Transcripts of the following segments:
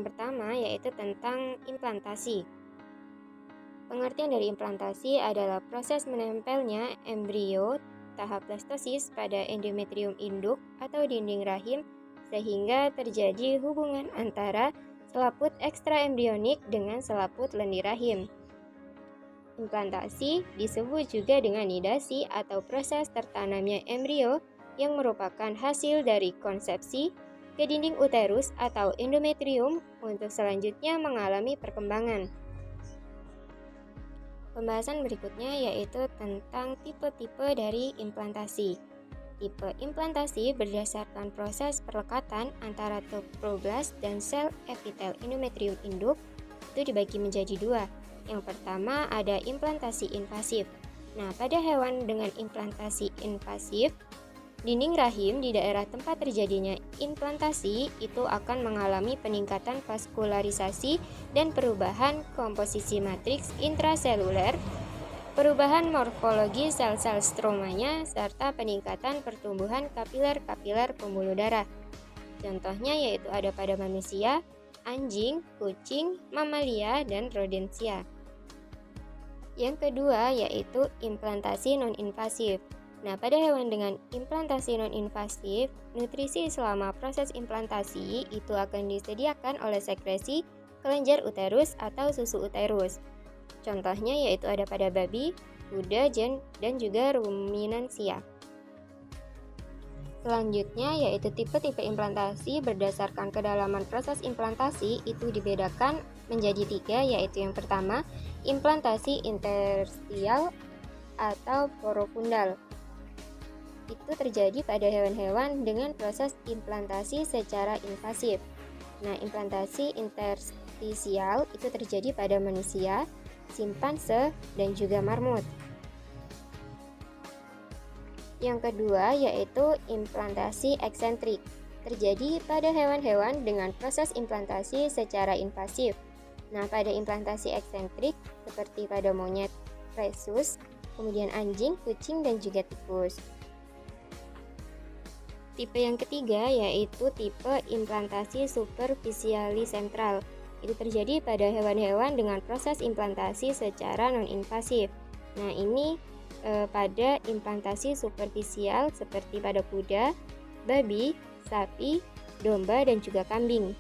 yang pertama yaitu tentang implantasi. Pengertian dari implantasi adalah proses menempelnya embrio tahap blastosis pada endometrium induk atau dinding rahim sehingga terjadi hubungan antara selaput ekstraembrionik dengan selaput lendir rahim. Implantasi disebut juga dengan nidasi atau proses tertanamnya embrio yang merupakan hasil dari konsepsi ke dinding uterus atau endometrium untuk selanjutnya mengalami perkembangan. Pembahasan berikutnya yaitu tentang tipe-tipe dari implantasi. Tipe implantasi berdasarkan proses perlekatan antara trofoblast dan sel epitel endometrium induk itu dibagi menjadi dua. Yang pertama ada implantasi invasif. Nah, pada hewan dengan implantasi invasif, dinding rahim di daerah tempat terjadinya implantasi itu akan mengalami peningkatan vaskularisasi dan perubahan komposisi matriks intraseluler, perubahan morfologi sel-sel stromanya, serta peningkatan pertumbuhan kapiler-kapiler pembuluh darah. Contohnya yaitu ada pada manusia, anjing, kucing, mamalia, dan rodensia. Yang kedua yaitu implantasi non-invasif. Nah, pada hewan dengan implantasi non-invasif, nutrisi selama proses implantasi itu akan disediakan oleh sekresi kelenjar uterus atau susu uterus. Contohnya yaitu ada pada babi, kuda, dan juga ruminansia. Selanjutnya yaitu tipe-tipe implantasi berdasarkan kedalaman proses implantasi itu dibedakan menjadi tiga, yaitu yang pertama implantasi interstial atau profundal. Itu terjadi pada hewan-hewan dengan proses implantasi secara invasif. Nah, implantasi interstisial itu terjadi pada manusia, simpanse, dan juga marmut. Yang kedua yaitu implantasi eksentrik. Terjadi pada hewan-hewan dengan proses implantasi secara invasif. Nah, pada implantasi eksentrik seperti pada monyet rhesus, kemudian anjing, kucing, dan juga tikus. Tipe yang ketiga yaitu tipe implantasi superficiali sentral. Itu terjadi pada hewan-hewan dengan proses implantasi secara non-invasif. Nah, ini pada implantasi superficial seperti pada kuda, babi, sapi, domba, dan juga kambing.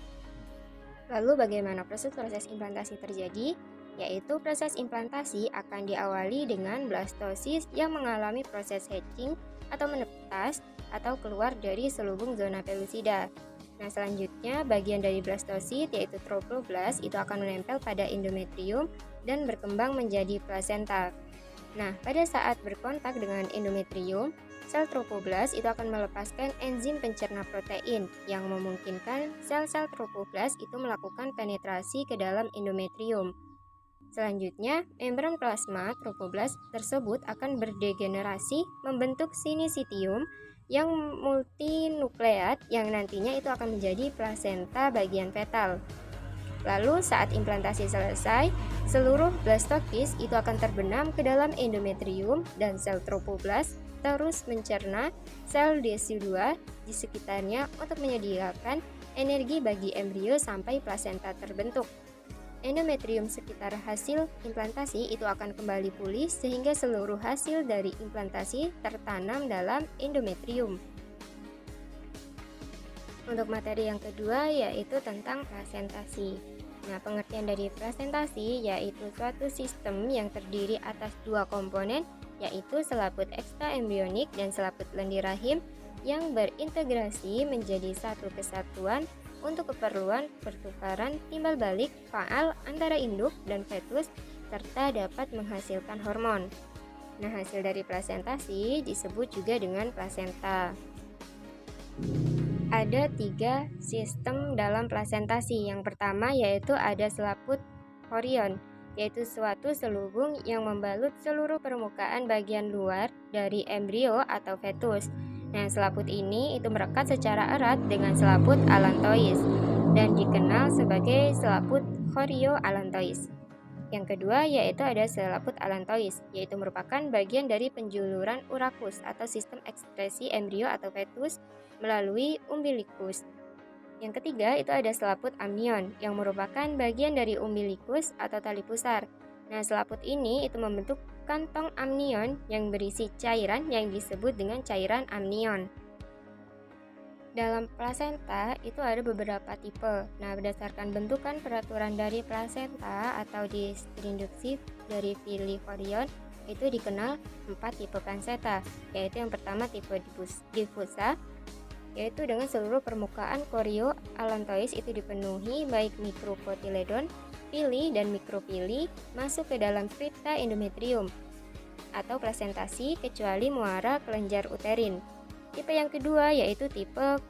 Lalu bagaimana proses-proses implantasi terjadi? Yaitu proses implantasi akan diawali dengan blastosis yang mengalami proses hatching atau menetas atau keluar dari selubung zona pellucida. Nah, selanjutnya bagian dari blastosit yaitu trophoblast itu akan menempel pada endometrium dan berkembang menjadi plasenta. Nah, pada saat berkontak dengan endometrium, sel trophoblast itu akan melepaskan enzim pencerna protein yang memungkinkan sel-sel trophoblast itu melakukan penetrasi ke dalam endometrium. Selanjutnya, membran plasma trophoblast tersebut akan berdegenerasi membentuk sinicitium yang multinukleat yang nantinya itu akan menjadi plasenta bagian fetal. Lalu saat implantasi selesai, seluruh blastopis itu akan terbenam ke dalam endometrium dan sel trophoblast terus mencerna sel desidua di sekitarnya untuk menyediakan energi bagi embrio sampai plasenta terbentuk. Endometrium sekitar hasil implantasi itu akan kembali pulih sehingga seluruh hasil dari implantasi tertanam dalam endometrium. Untuk materi yang kedua yaitu tentang plasentasi. Nah, pengertian dari plasentasi yaitu suatu sistem yang terdiri atas dua komponen, yaitu selaput ekstraembrionik dan selaput lendir rahim yang berintegrasi menjadi satu kesatuan untuk keperluan pertukaran timbal balik faal antara induk dan fetus serta dapat menghasilkan hormon. Nah, hasil dari plasentasi disebut juga dengan plasenta. Ada tiga sistem dalam plasentasi. Yang pertama yaitu ada selaput chorion, yaitu suatu selubung yang membalut seluruh permukaan bagian luar dari embrio atau fetus. Nah, selaput ini itu merekat secara erat dengan selaput allantois dan dikenal sebagai selaput chorioallantois. Yang kedua yaitu ada selaput allantois, yaitu merupakan bagian dari penjuluran urachus atau sistem ekskresi embrio atau fetus melalui umbilikus. Yang ketiga itu ada selaput amnion yang merupakan bagian dari umbilikus atau tali pusar. Nah, selaput ini itu membentuk kantong amnion yang berisi cairan yang disebut dengan cairan amnion. Dalam plasenta itu ada beberapa tipe. Nah, berdasarkan bentukan peraturan dari plasenta atau distribusi dari Fili Horion itu dikenal 4 tipe plasenta, yaitu yang pertama tipe diffusa, yaitu dengan seluruh permukaan chorioallantois itu dipenuhi baik mikrokotiledon, pili dan mikropili masuk ke dalam kripta endometrium atau plasentasi kecuali muara kelenjar uterin. Tipe yang kedua yaitu tipe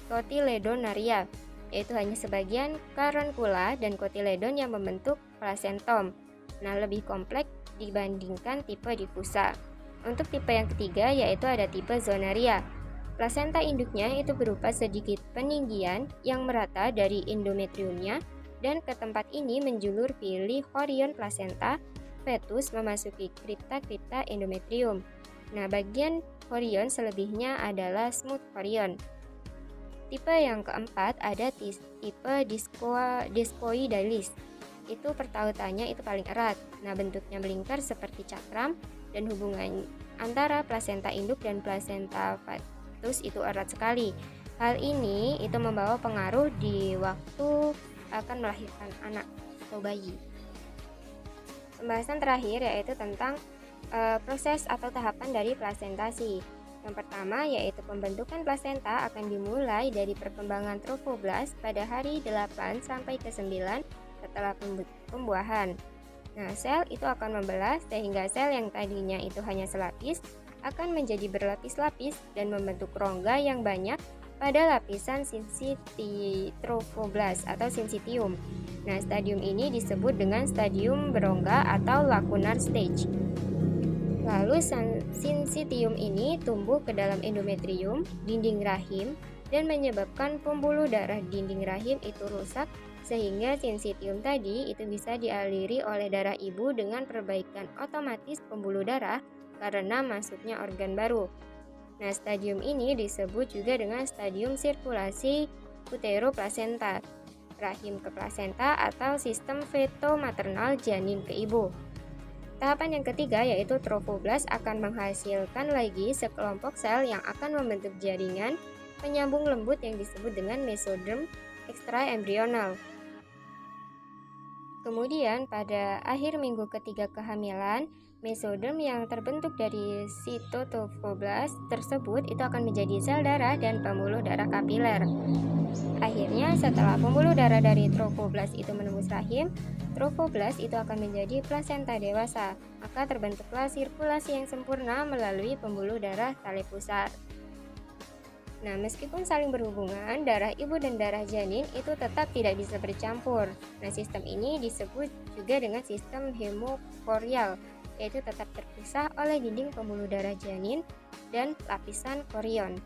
cotyledonaria, yaitu hanya sebagian karankula dan kotiledon yang membentuk plasentom. Nah, lebih kompleks dibandingkan tipe diffusa. Untuk tipe yang ketiga yaitu ada tipe zonaria. Plasenta induknya itu berupa sedikit peninggian yang merata dari endometriumnya dan ke tempat ini menjulur Fili Horion placenta, fetus memasuki kripta endometrium. Nah, bagian Horion selebihnya adalah smooth Horion. Tipe yang keempat ada tipe discoidalis. Itu pertautannya itu paling erat. Nah, bentuknya melingkar seperti cakram dan hubungan antara plasenta induk dan plasenta fetus itu erat sekali. Hal ini itu membawa pengaruh di waktu akan melahirkan anak atau bayi. Pembahasan terakhir yaitu tentang proses atau tahapan dari plasentasi. Yang pertama yaitu pembentukan plasenta akan dimulai dari perkembangan trofoblast pada hari 8 sampai ke 9 setelah pembuahan. Nah, sel itu akan membelah sehingga sel yang tadinya itu hanya selapis akan menjadi berlapis-lapis dan membentuk rongga yang banyak pada lapisan trofoblast atau sincitium. Nah, stadium ini disebut dengan stadium berongga atau lacunar stage. Lalu sincitium ini tumbuh ke dalam endometrium, dinding rahim, dan menyebabkan pembuluh darah dinding rahim itu rusak sehingga sincitium tadi itu bisa dialiri oleh darah ibu dengan perbaikan otomatis pembuluh darah karena masuknya organ baru. Nah, stadium ini disebut juga dengan stadium sirkulasi uteroplasenta, rahim ke plasenta atau sistem feto-maternal janin ke ibu. Tahapan yang ketiga yaitu trofoblast akan menghasilkan lagi sekelompok sel yang akan membentuk jaringan penyambung lembut yang disebut dengan mesoderm ekstraembrional. Kemudian pada akhir minggu ketiga kehamilan, mesoderm yang terbentuk dari sitotrofoblast tersebut itu akan menjadi sel darah dan pembuluh darah kapiler. Akhirnya setelah pembuluh darah dari trofoblast itu menembus rahim, trofoblast itu akan menjadi plasenta dewasa, maka terbentuklah sirkulasi yang sempurna melalui pembuluh darah tali pusar. Nah, meskipun saling berhubungan, darah ibu dan darah janin itu tetap tidak bisa bercampur. Nah, sistem ini disebut juga dengan sistem hemokorial, yaitu tetap terpisah oleh dinding pembuluh darah janin dan lapisan korion.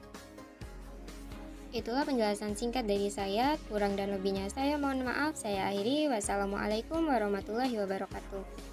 Itulah penjelasan singkat dari saya, kurang dan lebihnya saya mohon maaf. Saya akhiri. Wassalamualaikum warahmatullahi wabarakatuh.